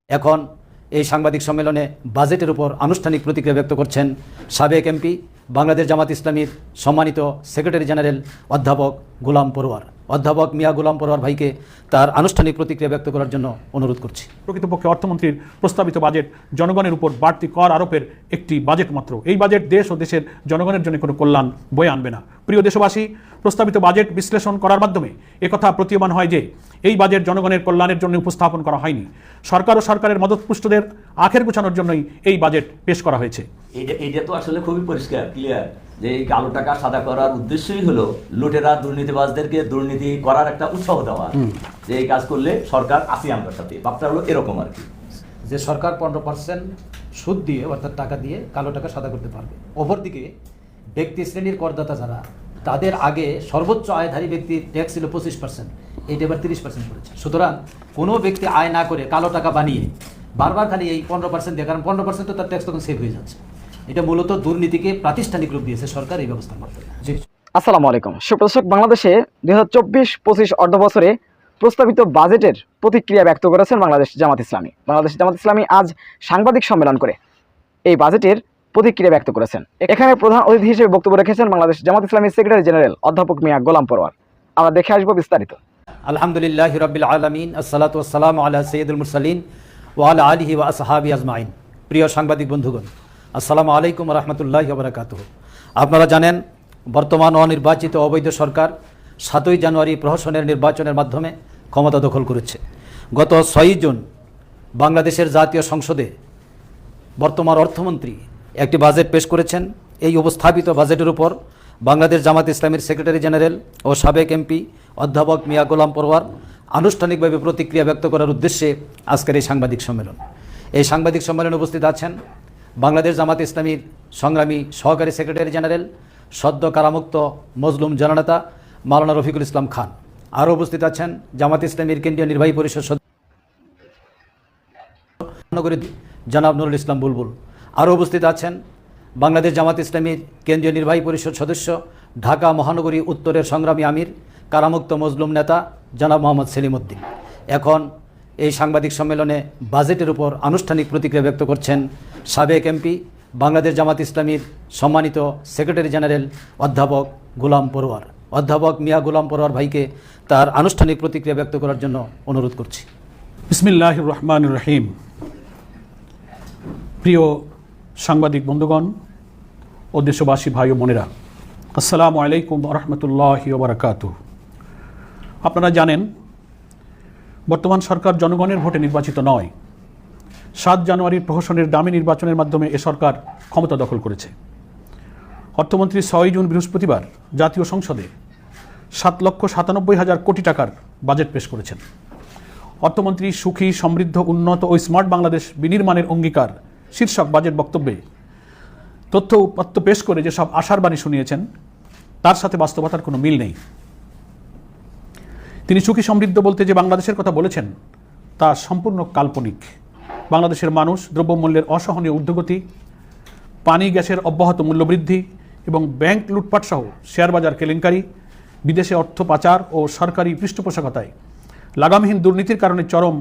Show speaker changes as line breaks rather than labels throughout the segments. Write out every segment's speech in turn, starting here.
এখন এই সাংবাদিক সম্মেলনে বাজেটের উপর আনুষ্ঠানিক প্রতিক্রিয়া ব্যক্ত করছেন সাবেক এমপি বাংলাদেশ জামাত ইসলামীর সম্মানিত সেক্রেটারি জেনারেল অধ্যাপক গোলাম পরোয়ার। অধ্যাপক মিয়া গোলাম পরোয়ার ভাইকে তার আনুষ্ঠানিক প্রতিক্রিয়া ব্যক্ত করার জন্য অনুরোধ করছি।
প্রকৃতপক্ষে অর্থমন্ত্রীর প্রস্তাবিত বাজেট জনগণের উপর বাড়তি কর আরোপের একটি বাজেট মাত্র। এই বাজেট দেশ ও দেশের জনগণের জন্য কোনো কল্যাণ বয়ে আনবে না। প্রিয় দেশবাসী, প্রস্তাবিত বাজেট বিশ্লেষণ করার মাধ্যমে একথা প্রতীয়মান হয় যে এই বাজেট জনগণের কল্যাণের জন্য উপস্থাপন করা হয়নি, সরকার ও সরকারের মদতপুষ্টদের আখের গুছানোর জন্যই এই বাজেট পেশ করা হয়েছে।
এটা তো আসলে খুবই পরিষ্কার ক্লিয়ার যে এই কালো টাকা সাদা করার উদ্দেশ্যই হলো লুটেরা দুর্নীতিবাজদেরকে দুর্নীতি করার একটা উৎসাহ দেওয়া, যে এই কাজ করলে সরকার আসি আমরা সাথে। বাপটা হলো এরকম আর কি,
যে সরকার 15% সুদ দিয়ে অর্থাৎ টাকা দিয়ে কালো টাকা সাদা করতে পারবে। অপরদিকে ব্যক্তি শ্রেণীর করদাতা যারা, তাদের আগে সর্বোচ্চ আয়ধারী ব্যক্তির ট্যাক্স ছিল 25%, এইটা এবার 30% করেছে। সুতরাং কোনো ব্যক্তি আয় না করে কালো টাকা বানিয়ে বারবার খালি এই 15% দিয়ে, কারণ 15% তো তার ট্যাক্স তখন সেভ হয়ে যাচ্ছে। এটা মূলত দুর্নীতিকে প্রাতিষ্ঠানিক রূপ দিয়েছে সরকার এই ব্যবস্থার মাধ্যমে।
আসসালামু আলাইকুম সুপ্রদর্শক, বাংলাদেশে 2024-25 অর্থ বছরে প্রস্তাবিত বাজেটের প্রতিক্রিয়া ব্যক্ত করেছেন বাংলাদেশ জামাত ইসলামী। বাংলাদেশ জামাত ইসলামী আজ সাংবাদিক সম্মেলন করে এই বাজেটের প্রতিক্রিয়া ব্যক্ত করেছেন। এখানে প্রধান অতিথি হিসেবে বক্তব্য রেখেছেন বাংলাদেশ জামাত ইসলামীর সেক্রেটারি জেনারেল অধ্যাপক মিয়া গোলাম পরোয়ার। আমরা দেখে আসবো বিস্তারিত।
আলহামদুলিল্লাহি রাব্বিল আলামিন, আসসালাতু ওয়াসসালামু আলা সাইয়্যিদুল মুরসালিন ওয়া আলা আলিহি ওয়া আসহাবিহি আজমাইন। প্রিয় সাংবাদিক বন্ধুগণ, আসসালামু আলাইকুম ওয়া রাহমাতুল্লাহি ওয়া বারাকাতুহু। আপনারা জানেন, বর্তমান অনির্বাচিত অবৈধ সরকার 7ই জানুয়ারি প্রহসনের নির্বাচনের মাধ্যমে ক্ষমতা দখল করেছে। গত 6 জুন বাংলাদেশের জাতীয় সংসদে বর্তমান অর্থমন্ত্রী একটি বাজেট পেশ করেছেন। এই উপস্থাপিত বাজেটের উপর বাংলাদেশ জামাত ইসলামীর সেক্রেটারি জেনারেল ও সাবেক এমপি অধ্যাপক মিয়া গোলাম পরোয়ার আনুষ্ঠানিকভাবে প্রতিক্রিয়া ব্যক্ত করার উদ্দেশ্যে আজকের এই সাংবাদিক সম্মেলন। এই সাংবাদিক সম্মেলনে উপস্থিত আছেন বাংলাদেশ জামাত ইসলামীর সংগ্রামী সহকারী সেক্রেটারি জেনারেল, সদ্য কারামুক্ত মজলুম জননেতা মাওলানা রফিকুল ইসলাম খান। আরও উপস্থিত আছেন জামাত ইসলামীর কেন্দ্রীয় নির্বাহী পরিষদ সদস্য জনাব নুরুল ইসলাম বুলবুল। আরও উপস্থিত আছেন বাংলাদেশ জামাত ইসলামীর কেন্দ্রীয় নির্বাহী পরিষদ সদস্য, ঢাকা মহানগরী উত্তরের সংগ্রামী আমির, কারামুক্ত মজলুম নেতা জনাব মোহাম্মদ সেলিম উদ্দিন। এখন এই সাংবাদিক সম্মেলনে বাজেটের উপর আনুষ্ঠানিক প্রতিক্রিয়া ব্যক্ত করছেন সাবেক এমপি বাংলাদেশ জামাত ইসলামীর সম্মানিত সেক্রেটারি জেনারেল অধ্যাপক গোলাম পরোয়ার। অধ্যাপক মিয়া গোলাম পরোয়ার ভাইকে তার আনুষ্ঠানিক প্রতিক্রিয়া ব্যক্ত করার জন্য অনুরোধ করছি।
বিসমিল্লাহির রহমানির রহিম। প্রিয় সাংবাদিক বন্ধুগণ ও দেশবাসী ভাই ও বোনেরা, আসসালামু আলাইকুম ওয়া রাহমাতুল্লাহি ওয়া বারাকাতুহু। আপনারা জানেন, বর্তমান সরকার জনগণের ভোটে নির্বাচিত নয়। 7 জানুয়ারির প্রহসনের দামি নির্বাচনের মাধ্যমে এ সরকার ক্ষমতা দখল করেছে। অর্থমন্ত্রী 6 জুন বৃহস্পতিবার জাতীয় সংসদে 7,97,000 কোটি টাকার বাজেট পেশ করেছেন। অর্থমন্ত্রী সুখী, সমৃদ্ধ, উন্নত ও স্মার্ট বাংলাদেশ বিনির্মাণের অঙ্গীকার শীর্ষক বাজেট বক্তব্যে তথ্য উপাত্ত পেশ করে যেসব আশার বাণী শুনিয়েছেন তার সাথে বাস্তবতার কোনো মিল নেই। তিনি সুখী সমৃদ্ধ বলতে যে বাংলাদেশের কথা বলেছেন তা সম্পূর্ণ কাল্পনিক। বাংলাদেশের মানুষ দ্রব্যমূল্যের অসহনীয় ঊর্ধ্বগতি, পানি গ্যাসের অব্যাহত মূল্যবৃদ্ধি এবং ব্যাংক লুটপাট সহ শেয়ার বাজার কেলেঙ্কারি, বিদেশে অর্থ পাচার ও সরকারি পৃষ্ঠপোষকতায় লাগামহীন দুর্নীতির কারণে চরম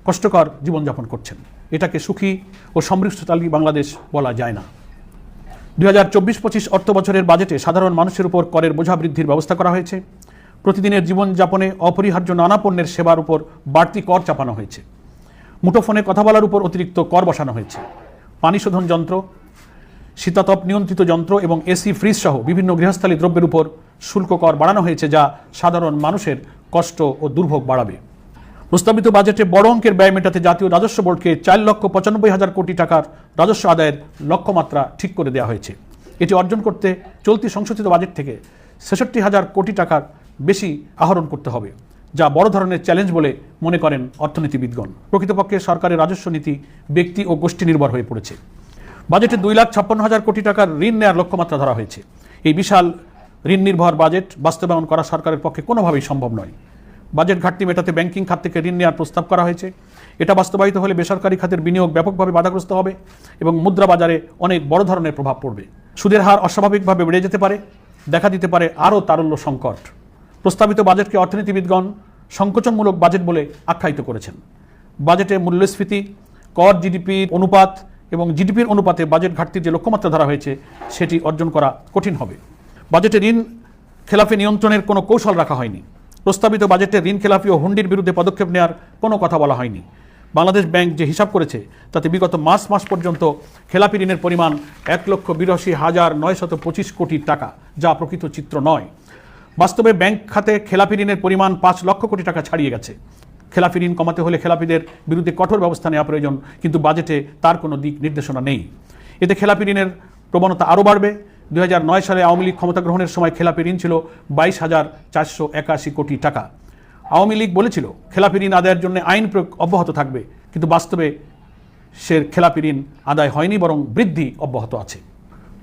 কষ্টকর জীবনযাপন করছেন। এটাকে সুখী ও সমৃদ্ধশালী বাংলাদেশ বলা যায় না। 2024-25 অর্থ বছরের বাজেটে সাধারণ মানুষের উপর করের বোঝা বৃদ্ধির ব্যবস্থা করা হয়েছে। প্রতিদিনের জীবনযাপনে অপরিহার্য নানা পণ্যের সেবার উপর বাড়তি কর চাপানো হয়েছে। মুঠোফোনে কথা বলার উপর অতিরিক্ত কর বসানো হয়েছে। পানি শোধন যন্ত্র, শীতাতপ নিয়ন্ত্রিত যন্ত্র এবং এসি, ফ্রিজ সহ বিভিন্ন গৃহস্থালী দ্রব্যের উপর শুল্ক কর বাড়ানো হয়েছে, যা সাধারণ মানুষের কষ্ট ও দুর্ভোগ বাড়াবে। প্রস্তাবিত বাজেটে বড় অঙ্কের ব্যয় মেটাতে জাতীয় রাজস্ব বোর্ডকে 4,95,000 কোটি টাকার রাজস্ব আদায়ের লক্ষ্যমাত্রা ঠিক করে দেওয়া হয়েছে। এটি অর্জন করতে চলতি সংশোধিত বাজেট থেকে 66,000 কোটি টাকার বেশি আহরণ করতে হবে, যা বড় ধরনের চ্যালেঞ্জ বলে মনে করেন অর্থনীতিবিদগণ। প্রকৃতপক্ষে সরকারের রাজস্ব নীতি ব্যক্তি ও গোষ্ঠী নির্ভর হয়ে পড়েছে। বাজেটে 2,56,000 কোটি টাকার ঋণ নেওয়ার লক্ষ্যমাত্রা ধরা হয়েছে। এই বিশাল ঋণ নির্ভর বাজেট বাস্তবায়ন করা সরকারের পক্ষে কোনোভাবেই সম্ভব নয়। বাজেট ঘাটতি মেটাতে ব্যাংকিং খাত থেকে ঋণ নেওয়ার প্রস্তাব করা হয়েছে। এটা বাস্তবায়িত হলে বেসরকারি খাতের বিনিয়োগ ব্যাপকভাবে বাধাগ্রস্ত হবে এবং মুদ্রা বাজারে অনেক বড় ধরনের প্রভাব পড়বে। সুদের হার অস্বাভাবিকভাবে বেড়ে যেতে পারে, দেখা দিতে পারে আরও তারল্য সংকট। প্রস্তাবিত বাজেটকে অর্থনীতিবিদগণ সংকোচনমূলক বাজেট বলে আখ্যায়িত করেছেন। বাজেটে মূল্যস্ফীতি, কর জিডিপির অনুপাত এবং জিডিপির অনুপাতে বাজেট ঘাটতির যে লক্ষ্যমাত্রা ধরা হয়েছে সেটি অর্জন করা কঠিন হবে। বাজেটে ঋণ খেলাপি নিয়ন্ত্রণের কোনো কৌশল রাখা হয়নি। প্রস্তাবিত বাজেটে ঋণ খেলাপি ও হুন্ডির বিরুদ্ধে পদক্ষেপ নেওয়ার কোনো কথা বলা হয়নি। বাংলাদেশ ব্যাংক যে হিসাব করেছে তাতে বিগত মাস পর্যন্ত খেলাপি ঋণের পরিমাণ 1,82,925 কোটি টাকা, যা প্রকৃত চিত্র নয়। বাস্তবে ব্যাংক খাতে খেলাপি ঋণের পরিমাণ 5 লক্ষ কোটি টাকা ছাড়িয়ে গেছে। খেলাপি ঋণ কমাতে হলে খেলাপিদের বিরুদ্ধে কঠোর ব্যবস্থা নেওয়া প্রয়োজন, কিন্তু বাজেটে তার কোনো দিক নির্দেশনা নেই। এতে খেলাপি ঋণের প্রবণতা আরও বাড়বে। 2009 সালে আওয়ামী লীগ ক্ষমতা গ্রহণের সময় খেলাপি ঋণ ছিল 22,481 কোটি টাকা। আওয়ামী লীগ বলেছিল খেলাপি ঋণ আদায়ের জন্য আইন প্রয়োগ অব্যাহত থাকবে, কিন্তু বাস্তবে সে খেলাপি ঋণ আদায় হয়নি, বরং বৃদ্ধি অব্যাহত আছে।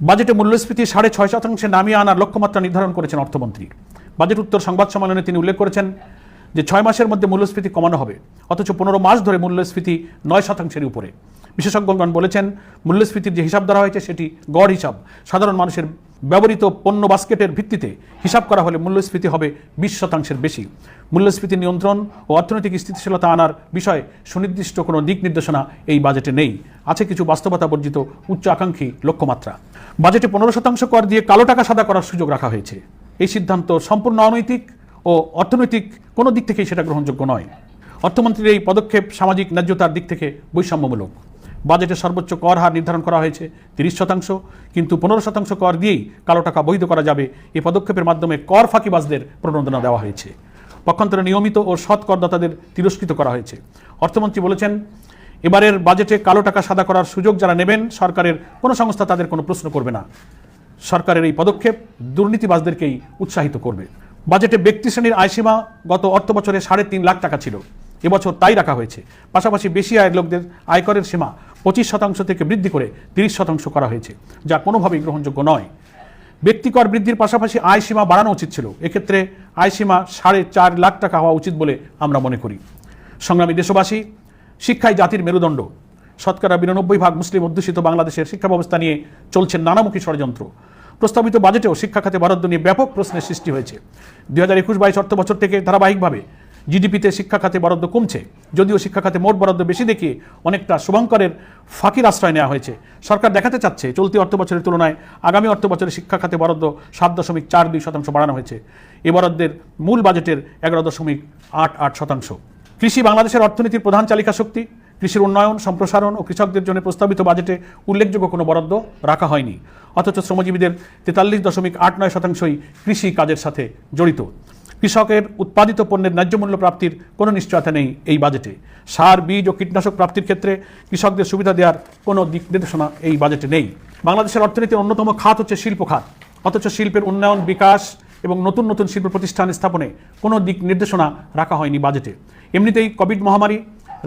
বাজেটে মূল্যস্ফীতি 6.5% নামিয়ে আনার লক্ষ্যমাত্রা নির্ধারণ করেছেন অর্থমন্ত্রী। বাজেট উত্তর সংবাদ সম্মেলনে তিনি উল্লেখ করেছেন যে 6 মাসের মধ্যে মূল্যস্ফীতি কমানো হবে, অথচ 15 মাস ধরে মূল্যস্ফীতি 9%-এর উপরে। বিশেষজ্ঞগণ বলেছেন মূল্যস্ফীতির যে হিসাব ধরা হয়েছে সেটি গড় হিসাব। সাধারণ মানুষের ব্যবহৃত পণ্য বাস্কেটের ভিত্তিতে হিসাব করা হলে মূল্যস্ফীতি হবে 20%-এর বেশি। মূল্যস্ফীতি নিয়ন্ত্রণ ও অর্থনৈতিক স্থিতিশীলতা আনার বিষয়ে সুনির্দিষ্ট কোনো দিক নির্দেশনা এই বাজেটে নেই। আছে কিছু বাস্তবতা বর্জিত উচ্চ আকাঙ্ক্ষী লক্ষ্যমাত্রা। বাজেটে 15% কর দিয়ে কালো টাকা সাদা করার সুযোগ রাখা হয়েছে। এই সিদ্ধান্ত সম্পূর্ণ অনৈতিক ও অর্থনৈতিক কোনো দিক থেকেই সেটা গ্রহণযোগ্য নয়। অর্থমন্ত্রীর এই পদক্ষেপ সামাজিক ন্যায্যতার দিক থেকে বৈষম্যমূলক। বাজেটে সর্বোচ্চ কর হার নির্ধারণ করা হয়েছে 30%, কিন্তু 15% কর দিয়েই কালো টাকা বৈধ করা যাবে। এই পদক্ষেপের মাধ্যমে কর ফাঁকিবাজদের প্রণোদনা দেওয়া হয়েছে। পক্ষান্তরে নিয়মিত ও সৎ করদাতাদের তিরস্কৃত করা হয়েছে। অর্থমন্ত্রী বলেছেন এবারের বাজেটে কালো টাকা সাদা করার সুযোগ যারা নেবেন, সরকারের কোনো সংস্থা তাদের কোনো প্রশ্ন করবে না। সরকারের এই পদক্ষেপ দুর্নীতিবাজদেরকেই উৎসাহিত করবে। বাজেটে ব্যক্তি শ্রেণীর আয়সীমা গত অর্থ বছরে 3.5 লাখ টাকা ছিল, এবছর তাই রাখা হয়েছে। পাশাপাশি বেশি আয়ের লোকদের আয়করের সীমা 25% থেকে বৃদ্ধি করে 30% করা হয়েছে, যা কোনোভাবেই গ্রহণযোগ্য নয়। ব্যক্তিকর বৃদ্ধির পাশাপাশি আয় সীমা বাড়ানো উচিত ছিল। এক্ষেত্রে আয় সীমা 4.5 লাখ টাকা হওয়া উচিত বলে আমরা মনে করি। সংগ্রামী দেশবাসী, শিক্ষাই জাতির মেরুদণ্ড। শতকরা 92% মুসলিম অধ্যুষিত বাংলাদেশের শিক্ষা ব্যবস্থা নিয়ে চলছে নানামুখী ষড়যন্ত্র। প্রস্তাবিত বাজেটেও শিক্ষা খাতে বরাদ্দ নিয়ে ব্যাপক প্রশ্নের সৃষ্টি হয়েছে। 2021-22 অর্থ বছর থেকে ধারাবাহিকভাবে জিডিপিতে শিক্ষা খাতে বরাদ্দ কমছে। যদিও শিক্ষা খাতে মোট বরাদ্দ বেশি দেখিয়ে অনেকটা শুভঙ্করের ফাঁকির আশ্রয় নেওয়া হয়েছে। সরকার দেখাতে চাচ্ছে চলতি অর্থ বছরের তুলনায় আগামী অর্থ বছরে শিক্ষা খাতে বরাদ্দ 7.42% বাড়ানো হয়েছে। এ বরাদ্দের মূল বাজেটের 11.88%। কৃষি বাংলাদেশের অর্থনীতির প্রধান চালিকা শক্তি। কৃষির উন্নয়ন, সম্প্রসারণ ও কৃষকদের জন্য প্রস্তাবিত বাজেটে উল্লেখযোগ্য কোনো বরাদ্দ রাখা হয়নি, অথচ শ্রমজীবীদের 43.89%ই কৃষি কাজের সাথে জড়িত। কৃষকের উৎপাদিত পণ্যের ন্যায্য মূল্য প্রাপ্তির কোনো নিশ্চয়তা নেই এই বাজেটে। সার, বীজ ও কীটনাশক প্রাপ্তির ক্ষেত্রে কৃষকদের সুবিধা দেওয়ার কোনো দিক নির্দেশনা এই বাজেটে নেই। বাংলাদেশের অর্থনীতির অন্যতম খাত হচ্ছে শিল্প খাত, অথচ শিল্পের উন্নয়ন, বিকাশ এবং নতুন নতুন শিল্প প্রতিষ্ঠান স্থাপনে কোনো দিক নির্দেশনা রাখা হয়নি বাজেটে। এমনিতেই কোভিড মহামারী,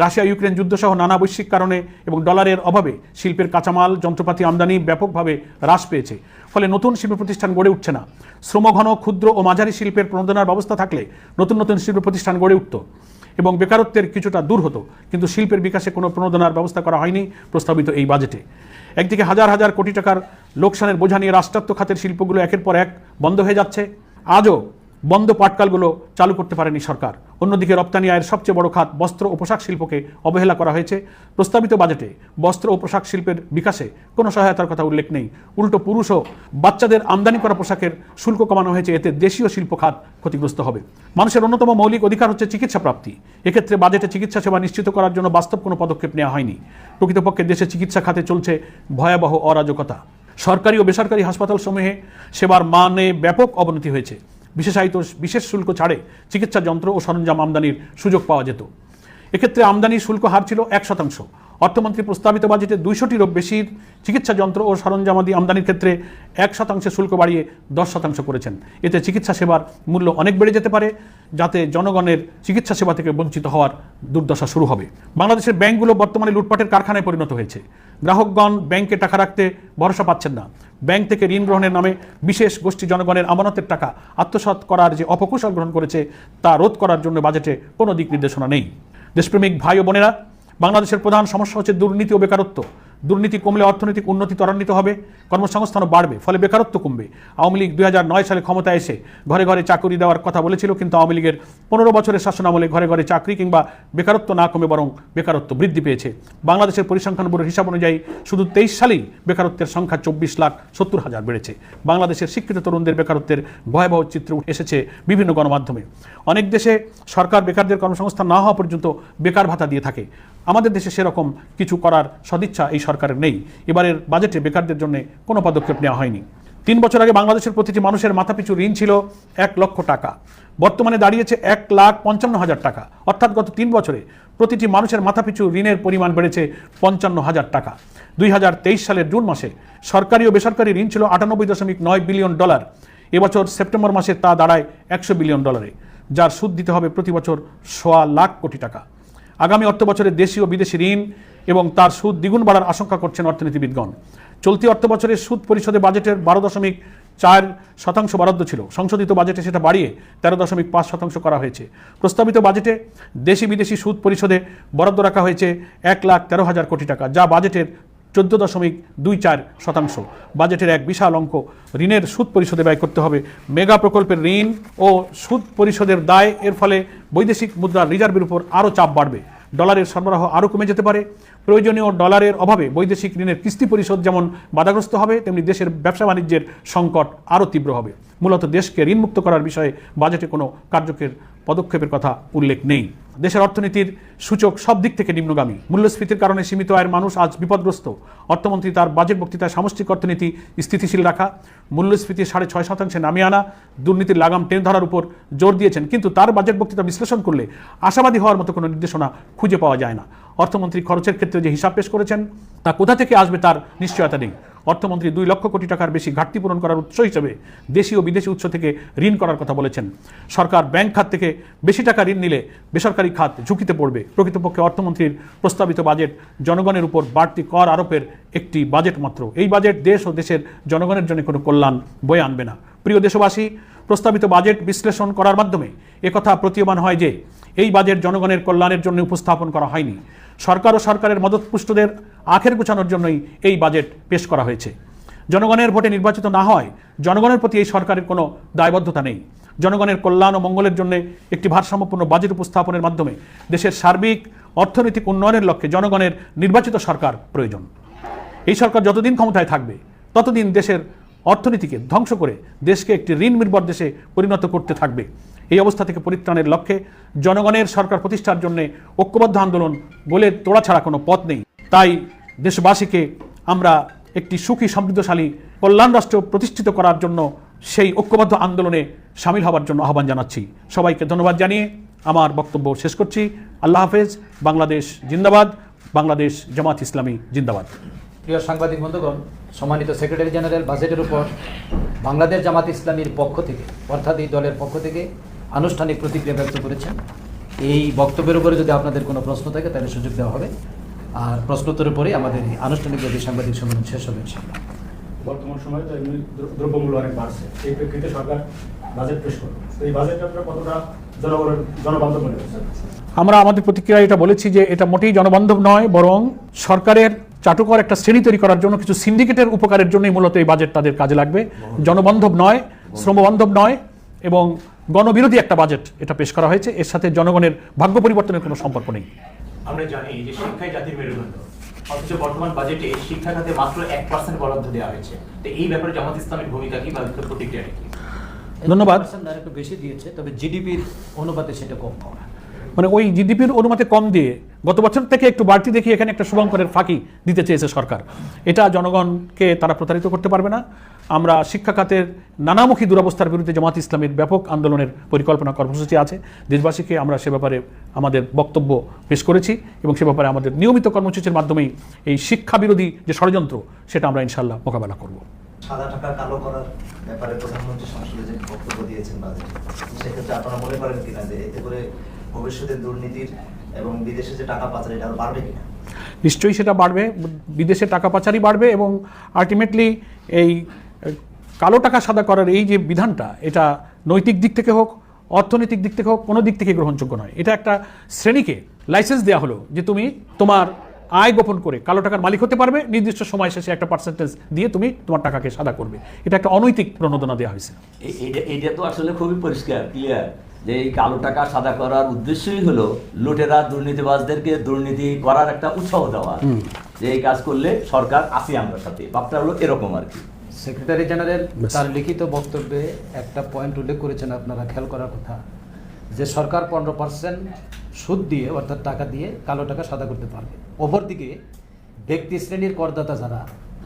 রাশিয়া ইউক্রেন যুদ্ধসহ নানা বৈশ্বিক কারণে এবং ডলারের অভাবে শিল্পের কাঁচামাল, যন্ত্রপাতি আমদানি ব্যাপকভাবে হ্রাস পেয়েছে। ফলে নতুন শিল্প প্রতিষ্ঠান গড়ে উঠছে না। শ্রমঘন, ক্ষুদ্র ও মাঝারি শিল্পের প্রণোদনার ব্যবস্থা থাকলে নতুন নতুন শিল্প প্রতিষ্ঠান গড়ে উঠত এবং বেকারত্বের কিছুটা দূর হতো, কিন্তু শিল্পের বিকাশে কোনো প্রণোদনার ব্যবস্থা করা হয়নি প্রস্তাবিত এই বাজেটে। একদিকে হাজার হাজার কোটি টাকার লোকসানের বোঝা নিয়ে রাষ্ট্রায়ত্ত খাতের শিল্পগুলো একের পর এক বন্ধ হয়ে যাচ্ছে। আজও বন্ধ পাটকালগুলো চালু করতে পারেনি সরকার। অন্যদিকে রপ্তানি আয়ের সবচেয়ে বড় খাত বস্ত্র ও পোশাক শিল্পকে অবহেলা করা হয়েছে। প্রস্তাবিত বাজেটে বস্ত্র ও পোশাক শিল্পের বিকাশে কোনো সহায়তার কথা উল্লেখ নেই। উল্টো পুরুষ ও বাচ্চাদের আমদানি করা পোশাকের শুল্ক কমানো হয়েছে, এতে দেশীয় শিল্প খাত ক্ষতিগ্রস্ত হবে। মানুষের অন্যতম মৌলিক অধিকার হচ্ছে চিকিৎসা প্রাপ্তি। এক্ষেত্রে বাজেটে চিকিৎসা সেবা নিশ্চিত করার জন্য বাস্তব কোনো পদক্ষেপ নেওয়া হয়নি। প্রকৃতপক্ষে দেশে চিকিৎসা খাতে চলছে ভয়াবহ অরাজকতা। সরকারি ও বেসরকারি হাসপাতালসমূহে সেবার মানে ব্যাপক অবনতি হয়েছে। বিশেষ শুল্ক ছাড়ে চিকিৎসা যন্ত্র ও সরঞ্জাম আমদানির সুযোগ পাওয়া যেত। এক্ষেত্রে আমদানির শুল্ক হার ছিল 1%। অর্থমন্ত্রী প্রস্তাবিত বাজেটে 200টিরও বেশি চিকিৎসা যন্ত্র ও সরঞ্জামাদি আমদানির ক্ষেত্রে 1% শুল্ক বাড়িয়ে 10% করেছেন। এতে চিকিৎসা সেবার মূল্য অনেক বেড়ে যেতে পারে, যাতে জনগণের চিকিৎসা সেবা থেকে বঞ্চিত হওয়ার দুর্দশা শুরু হবে। বাংলাদেশের ব্যাংকগুলো বর্তমানে লুটপাটের কারখানায় পরিণত হয়েছে। গ্রাহকগণ ব্যাংকে টাকা রাখতে ভরসা পাচ্ছেন না। ব্যাংক থেকে ঋণ গ্রহণের নামে বিশেষ গোষ্ঠী জনগণের আমানতের টাকা আত্মসাৎ করার যে অপকৌশল গ্রহণ করেছে তা রোধ করার জন্য বাজেটে কোনো দিক নির্দেশনা নেই। দেশপ্রেমিক ভাই ও বোনেরা, বাংলাদেশের প্রধান সমস্যা হচ্ছে দুর্নীতি ও বেকারত্ব। দুর্নীতি কমলে অর্থনৈতিক উন্নতি ত্বরান্বিত হবে, কর্মসংস্থানও বাড়বে, ফলে বেকারত্ব কমবে। আওয়ামী লীগ 2009 সালে ক্ষমতায় এসে ঘরে ঘরে চাকরি দেওয়ার কথা বলেছিল, কিন্তু আওয়ামী লীগের 15 বছরের শাসনামলে ঘরে ঘরে চাকরি কিংবা বেকারত্ব না কমে বরং বেকারত্ব বৃদ্ধি পেয়েছে। বাংলাদেশের পরিসংখ্যান ব্যুরোর হিসাব অনুযায়ী শুধু 23 সালেই বেকারত্বের সংখ্যা 24,70,000 বেড়েছে। বাংলাদেশের শিক্ষিত তরুণদের বেকারত্বের ভয়াবহ চিত্র এসেছে বিভিন্ন গণমাধ্যমে। অনেক দেশে সরকার বেকারদের কর্মসংস্থান না হওয়া পর্যন্ত বেকার ভাতা দিয়ে থাকে। আমাদের দেশে সেরকম কিছু করার সদিচ্ছা এই সরকারের নেই। এবারের বাজেটে বেকারদের জন্য কোনো পদক্ষেপ নেওয়া হয়নি। 3 বছর আগে বাংলাদেশের প্রতিটি মানুষের মাথাপিছু ঋণ ছিল 1 লক্ষ টাকা, বর্তমানে দাঁড়িয়েছে 1,55,000 টাকা। অর্থাৎ গত 3 বছরে প্রতিটি মানুষের মাথাপিছু ঋণের পরিমাণ বেড়েছে 55,000 টাকা। 2023 সালের জুন মাসে সরকারি ও বেসরকারি ঋণ ছিল $98.9 বিলিয়ন। এবছর সেপ্টেম্বর মাসে তা দাঁড়ায় $100 বিলিয়ন, যার সুদ দিতে হবে প্রতি বছর 1.25 লাখ কোটি টাকা। আগামী অর্থ বছরে দেশি ও বিদেশি ঋণ এবং তার সুদ দ্বিগুণ বাড়ার আশঙ্কা করছেন অর্থনীতিবিদগণ। চলতি অর্থ বছরের সুদ পরিশোধে বাজেটের 12.4% বরাদ্দ ছিল, সংশোধিত বাজেটে সেটা বাড়িয়ে 13.5% করা হয়েছে। প্রস্তাবিত বাজেটে দেশি বিদেশি সুদ পরিশোধে বরাদ্দ রাখা হয়েছে 1,13,000 কোটি টাকা, যা বাজেটের 14.24%। বাজেটের এক বিশাল অঙ্ক ঋণের সুদ পরিশোধে ব্যয় করতে হবে। মেগা প্রকল্পের ঋণ ও সুদ পরিশোধের দায়, এর ফলে বৈদেশিক মুদ্রার রিজার্ভের উপর আরও চাপ বাড়বে। ডলারের সরবরাহ আরও কমে যেতে পারে। প্রয়োজনীয় ডলারের অভাবে বৈদেশিক ঋণের কিস্তি পরিশোধ যেমন বাধাগ্রস্ত হবে, তেমনি দেশের ব্যবসা বাণিজ্যের সংকট আরও তীব্র হবে। মূলত দেশকে ঋণমুক্ত করার বিষয়ে বাজেটে কোনো কার্যকর পদক্ষেপের কথা উল্লেখ নেই। দেশের অর্থনীতির সূচক সব দিক থেকে নিম্নগামী। মূল্যস্ফীতির কারণে সীমিত আয়ের মানুষ আজ বিপদগ্রস্ত। অর্থমন্ত্রী তার বাজেট বক্তৃতায় সামষ্টিক অর্থনীতি স্থিতিশীল রাখা, মূল্যস্ফীতি 6.5% নামিয়ে আনা, দুর্নীতির লাগাম টেনে ধরার উপর জোর দিয়েছেন, কিন্তু তার বাজেট বক্তৃতা বিশ্লেষণ করলে আশাবাদী হওয়ার মতো কোনো নির্দেশনা খুঁজে পাওয়া যায় না। অর্থমন্ত্রী খরচের ক্ষেত্রে যে হিসাব পেশ করেছেন তা কোথা থেকে আসবে তার নিশ্চয়তা নেই। অর্থমন্ত্রী 2 লক্ষ কোটি টাকার বেশি ঘাটতি পূরণ করার উৎস হিসেবে দেশি ও বিদেশি উৎস থেকে ঋণ করার কথা বলেছেন। সরকার ব্যাংক খাত থেকে বেশি টাকা ঋণ নিলে বেসরকারি খাত ঝুঁকিতে পড়বে। প্রকৃতপক্ষে অর্থমন্ত্রীর প্রস্তাবিত বাজেট জনগণের উপর বাড়তি কর আরোপের একটি বাজেট মাত্র। এই বাজেট দেশ ও দেশের জনগণের জন্য কোনো কল্যাণ বয়ে আনবে না। প্রিয় দেশবাসী, প্রস্তাবিত বাজেট বিশ্লেষণ করার মাধ্যমে একথা প্রতীয়মান হয় যে এই বাজেট জনগণের কল্যাণের জন্য উপস্থাপন করা হয়নি। সরকার ও সরকারের মদতপুষ্টদের আখের গুছানোর জন্যই এই বাজেট পেশ করা হয়েছে। জনগণের ভোটে নির্বাচিত না হয় জনগণের প্রতি এই সরকারের কোনো দায়বদ্ধতা নেই। জনগণের কল্যাণ ও মঙ্গলের জন্য একটি ভারসাম্যপূর্ণ বাজেট উপস্থাপনের মাধ্যমে দেশের সার্বিক অর্থনৈতিক উন্নয়নের লক্ষ্যে জনগণের নির্বাচিত সরকার প্রয়োজন। এই সরকার যতদিন ক্ষমতায় থাকবে ততদিন দেশের অর্থনীতিকে ধ্বংস করে দেশকে একটি ঋণ নির্ভর দেশে পরিণত করতে থাকবে। এই অবস্থা থেকে পরিত্রাণের লক্ষ্যে জনগণের সরকার প্রতিষ্ঠার জন্য ঐক্যবদ্ধ আন্দোলন বলে তোড়া ছাড়া কোনো পথ নেই। তাই দেশবাসীকে আমরা একটি সুখী সমৃদ্ধশালী কল্যাণ রাষ্ট্র প্রতিষ্ঠিত করার জন্য সেই ঐক্যবদ্ধ আন্দোলনে সামিল হওয়ার জন্য আহ্বান জানাচ্ছি। সবাইকে ধন্যবাদ জানিয়ে আমার বক্তব্য শেষ করছি। আল্লাহ হাফেজ। বাংলাদেশ জিন্দাবাদ। বাংলাদেশ জামাত ইসলামী জিন্দাবাদ।
প্রিয় সাংবাদিক বন্ধুগণ, সম্মানিত সেক্রেটারি জেনারেল বাজেটের উপর বাংলাদেশ জামাত ইসলামীর পক্ষ থেকে, অর্থাৎ এই দলের পক্ষ থেকে আনুষ্ঠানিক প্রতিক্রিয়া ব্যক্ত করেছেন। এই বক্তব্যের উপরে যদি আপনাদের কোনো প্রশ্ন থাকে তাহলে সুযোগ দেওয়া হবে, আর প্রশ্নোত্তরের পরে আমাদের আনুষ্ঠানিকভাবে সাংবাদিক সম্মেলন শেষ হবে ইনশাআল্লাহ।
বর্তমান সময়ে তো এমনি দ্রব্যমূল্য অনেক বাড়ছে, এই প্রেক্ষিতে সরকার বাজেট পেশ করবে। এই বাজেটটা আপনারা কতটা জনবান্ধব মনে করছেন?
আমরা আমাদের প্রতিক্রিয়ায় এটা বলেছি যে এটা মোটেই জনবান্ধব নয়, বরং সরকারের চাটুকর একটা শ্রেণী তৈরি করার জন্য কিছু সিন্ডিকেটের উপকারের জন্যই মূলত এই বাজেট তাদের কাজে লাগবে। জনবান্ধব নয়, শ্রমবান্ধব নয় এবং গণবিরোধী একটা বাজেট এটা পেশ করা হয়েছে। এর সাথে জনগণের ভাগ্য পরিবর্তনের কোনো সম্পর্ক নেই।
আমরা জানি যে শিক্ষাই জাতির মেরুদণ্ড, অথচ বর্তমান বাজেটে শিক্ষা খাতে মাত্র 1% বরাদ্দ দেওয়া হয়েছে। তো এই ব্যাপারে জামাত ইসলামের ভূমিকা কি বা প্রতিক্রিয়া কি?
ধন্যবাদ।
একটু বেশি দিয়েছে, তবে জিডিপির অনুপাতে সেটা কম পাওয়া,
মানে ওই জিডিপির অনুমাতে কম দিয়ে গত বছর থেকে একটু বাড়তি দেখিয়ে এখানে একটা শুভঙ্করের ফাঁকি দিতে চেয়েছে সরকার। এটা জনগণকে তারা প্রতারিত করতে পারবে না। আমরা শিক্ষা খাতের নানামুখী দুরবস্থার বিরুদ্ধে জামাত ইসলামের ব্যাপক আন্দোলনের পরিকল্পনা কর্মসূচি আছে। দেশবাসীকে আমরা সে ব্যাপারে আমাদের বক্তব্য পেশ করেছি এবং সে ব্যাপারে আমাদের নিয়মিত কর্মসূচির মাধ্যমেই এই শিক্ষা বিরোধী যে ষড়যন্ত্র সেটা আমরা ইনশাআল্লাহ মোকাবেলা করব।
সাদা টাকা কালো করার ব্যাপারে প্রধানমন্ত্রী সংসদে যে বক্তব্য দিয়েছেন বাজেটে, সেক্ষেত্রে আপনারা মনে করেন কিনা যে এতে করে ভবিষ্যতে দুর্নীতির এবং বিদেশে যে টাকা পাচার এটা বাড়বে কিনা?
নিশ্চয়ই সেটা বাড়বে, বিদেশে টাকা পাচারই বাড়বে এবং আলটিমেটলি এই কালো টাকা সাদা করার এই যে বিধানটা, এটা নৈতিক দিক থেকে হোক, অর্থনৈতিক দিক থেকে হোক, কোনো দিক থেকে গ্রহণযোগ্য নয়। এটা একটা শ্রেণীকে লাইসেন্স দেওয়া হলো যে তুমি তোমার আয় গোপন করে কালো টাকার মালিক হতে পারবে, নির্দিষ্ট সময় শেষে একটা পার্সেন্টেজ দিয়ে তুমি তোমার টাকাকে সাদা করবে। এটা একটা অনৈতিক প্রণোদনা দেওয়া হয়েছে।
এটা তো আসলে খুবই পরিষ্কার ক্লিয়ার যে এই কালো টাকা সাদা করার উদ্দেশ্যই হলো লুটেরা দুর্নীতিবাজদেরকে দুর্নীতি করার একটা উৎসাহ দেওয়া, যে এই কাজ করলে সরকার আসি আমরা সাথে, ভাবটা হলো এরকম আর কি।
সেক্রেটারি জেনারেল তার লিখিত বক্তব্যে একটা পয়েন্ট উল্লেখ করেছেন, আপনারা খেয়াল করার কথা, যে সরকার 15% সুদ দিয়ে অর্থাৎ টাকা দিয়ে কালো টাকা সাদা করতে পারবে। অপরদিকে ব্যক্তি শ্রেণীর করদাতা যারা,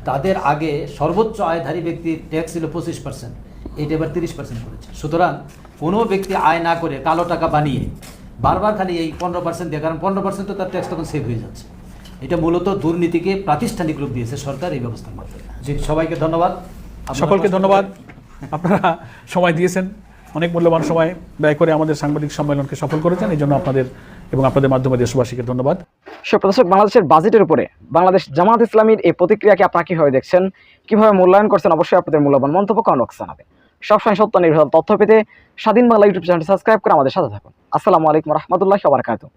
তাদের আগে সর্বোচ্চ আয়ধারী ব্যক্তির ট্যাক্স ছিল 25%, এইটা এবার 30% করেছে। সুতরাং কোনো ব্যক্তি আয় না করে কালো টাকা বানিয়ে বারবার খালি এই 15% দিয়ে, কারণ 15% তো তার ট্যাক্স তখন সেভ হয়ে যাচ্ছে। এটা মূলত দুর্নীতিকে প্রাতিষ্ঠানিক রূপ দিয়েছে সরকার এই ব্যবস্থার মাধ্যমে। জি, সবাইকে ধন্যবাদ,
সকলকে ধন্যবাদ। আপনারা সময় দিয়েছেন, অনেক মূল্যবান সময় ব্যয় করে আমাদের সাংবাদিক সম্মেলনকে সফল করেছেন, এই জন্য আপনাদের এবং আপনাদের মাধ্যমে দেশবাসীকে ধন্যবাদ।
সুপ্রদর্শক, বাংলাদেশের বাজেটের উপরে বাংলাদেশ জামাত ইসলামীর এই প্রতিক্রিয়াকে আপনারা কীভাবে দেখছেন, কীভাবে মূল্যায়ন করছেন, অবশ্যই আপনাদের মূল্যবান মন্তব্য কমেন্ট বক্সে জানাবেন। সবসময় সত্য নির্ভর তথ্য পেতে স্বাধীন বাংলা ইউটিউব চ্যানেলটি সাবস্ক্রাইব করে আমাদের সাথে থাকুন। আসসালামু আলাইকুম রহমতুল্লাহি ওয়া বারাকাতুহু।